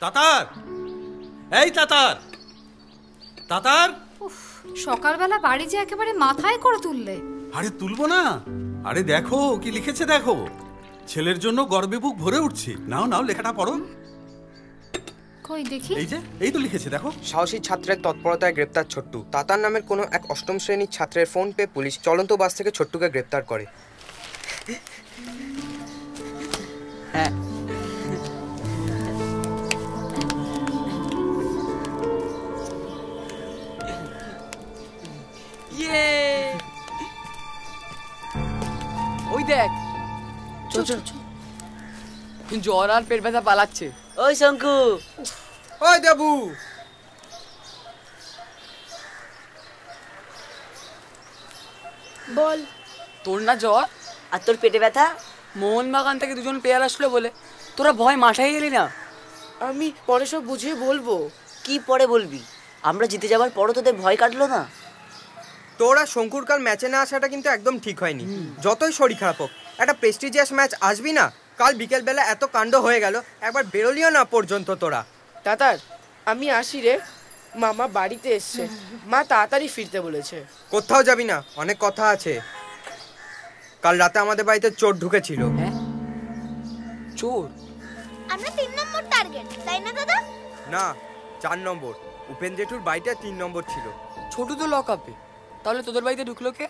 তাতার, এই তাতার, তাতার। সকালবেলা বাড়ি যে একেবারে মাথায় করে তুললে। আরে তুলবো না, আরে দেখো কি লিখেছে দেখো। ছেলের জন্য গর্বে বুক ভরে উঠছে। নাও নাও লেখাটা পড়ো। কই দেখি। এই যে এই তো লিখেছে দেখো। সাহসী ছাত্রের তৎপরতায় গ্রেপ্তার ছোট্টু। তাতার নামের কোনো এক অষ্টম শ্রেণীর ছাত্রের ফোন পেয়ে পুলিশ চলন্ত বাস থেকে ছোট্টুকে গ্রেপ্তার করে। হ্যাঁ, ওই দেখ জ্বর আর পেট ব্যথা পালাচ্ছে। ওই শঙ্কু, ওই দেবু, বল। তোর না জ্বর আর তোর পেটে ব্যথা? মোহনবাগান থেকে দুজন পেয়ার আসলো বলে তোরা ভয় মাঠাই গেলি না? আমি পরে সব বুঝিয়ে বলবো। কি পরে বলবি? আমরা জিতে যাবার পরও তোদের ভয় কাটলো না? তোরা শঙ্কুর কাল ম্যাচে না আসাটা কিন্তু একদম ঠিক হয়নি। যতই শরীর খারাপ হোক, একটা প্রেস্টিজিয়াস ম্যাচ আসবি না? কাল বিকেলবেলা এত কাণ্ড হয়ে গেল, একবার বেরোলিও না পর্যন্ত তোরা। তাতার, আমি আসি রে। মামা বাড়িতে এসছে, মা তাড়াতাড়ি ফিরতে বলেছে। কোথাও যাবি না, অনেক কথা আছে। কাল রাতে আমাদের বাড়িতে চোর ঢুকেছিল। হ্যাঁ, চোর? আমরা 3 নম্বর টার্গেট, তাই না দাদা? না, 4 নম্বর। উপেন জেঠুর বাড়িটা 3 নম্বর ছিল। ছোটু তো লক আপে, তাহলে তোদের বাড়িতে ঢুকলো কে?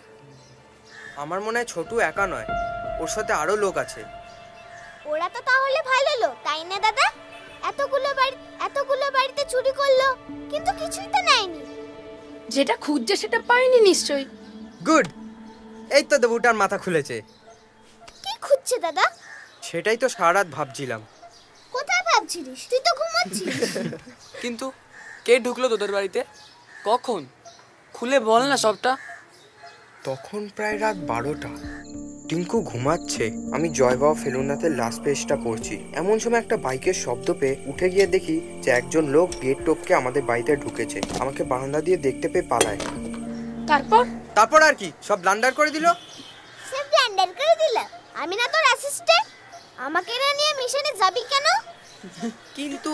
আমার মনে হয় ছোটু একা নয়, ওর সাথে আরো লোক আছে। ওরা তো তাহলে ভালো লোক, তাই না দাদা? এতগুলো বাড়িতে চুরি করলো, কিন্তু কিছুই তো নেয়নি। যেটা খুঁজছে সেটা পায়নি নিশ্চয়ই। গুড, এই তো দেবুটার মাথা খুলেছে। কি খুঁজছে দাদা? সেটাই তো সারা রাত ভাবছিলাম। কোথায় ভাবছিলিস? তুই তো ঘুমাচ্ছিস। কিন্তু কে ঢুকলো তোদের বাড়িতে? কখন? খুলে বল না সবটা। তখন প্রায় রাত 12টা। টিঙ্কু ঘুমাচ্ছে, আমি জয়বাবা ফেলুনাথের লাস্ট পেজটা পড়ছি। এমন সময় একটা বাইকের শব্দ পেয়ে উঠে গিয়ে দেখি যে একজন লোক গেট টপকে আমাদের বাড়িতে ঢুকেছে। আমাকে বারান্দা দিয়ে দেখতে পেয়ে পালায়। তারপর আর কি, সব ব্লান্ডার করে দিল। সে ব্লান্ডার করে দিল? আমি না তোর অ্যাসিস্ট্যান্ট? আমাকে না নিয়ে মিশনে যাবি কেন? কিন্তু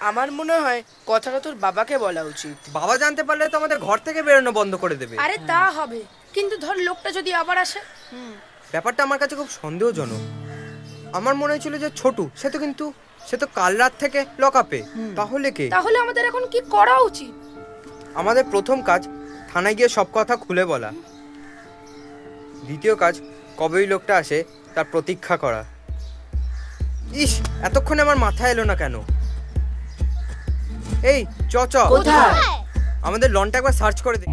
আমার মনে হয় কথাটা তোর বাবাকে বলা উচিত। বাবা জানতে পারলে তো আমাদের ঘর থেকে বেরোনো বন্ধ করে দেবে। আরে তা হবে, কিন্তু ধর লোকটা যদি আবার আসে। ব্যাপারটা আমার কাছে খুব সন্দেহজনক। আমার মনে হয়েছিল যে ছোটু, সে তো কাল রাত থেকে লকআপে। তাহলে কে? তাহলে আমাদের এখন কি করা উচিত? আমাদের প্রথম কাজ থানায় গিয়ে সব কথা খুলে বলা। দ্বিতীয় কাজ, কবে ওই লোকটা আসে তার প্রতীক্ষা করা। ইস, এতক্ষণে আমার মাথায় এলো না কেন। এই চ কোথায়? আমাদের লনটা একবার সার্চ করে দে।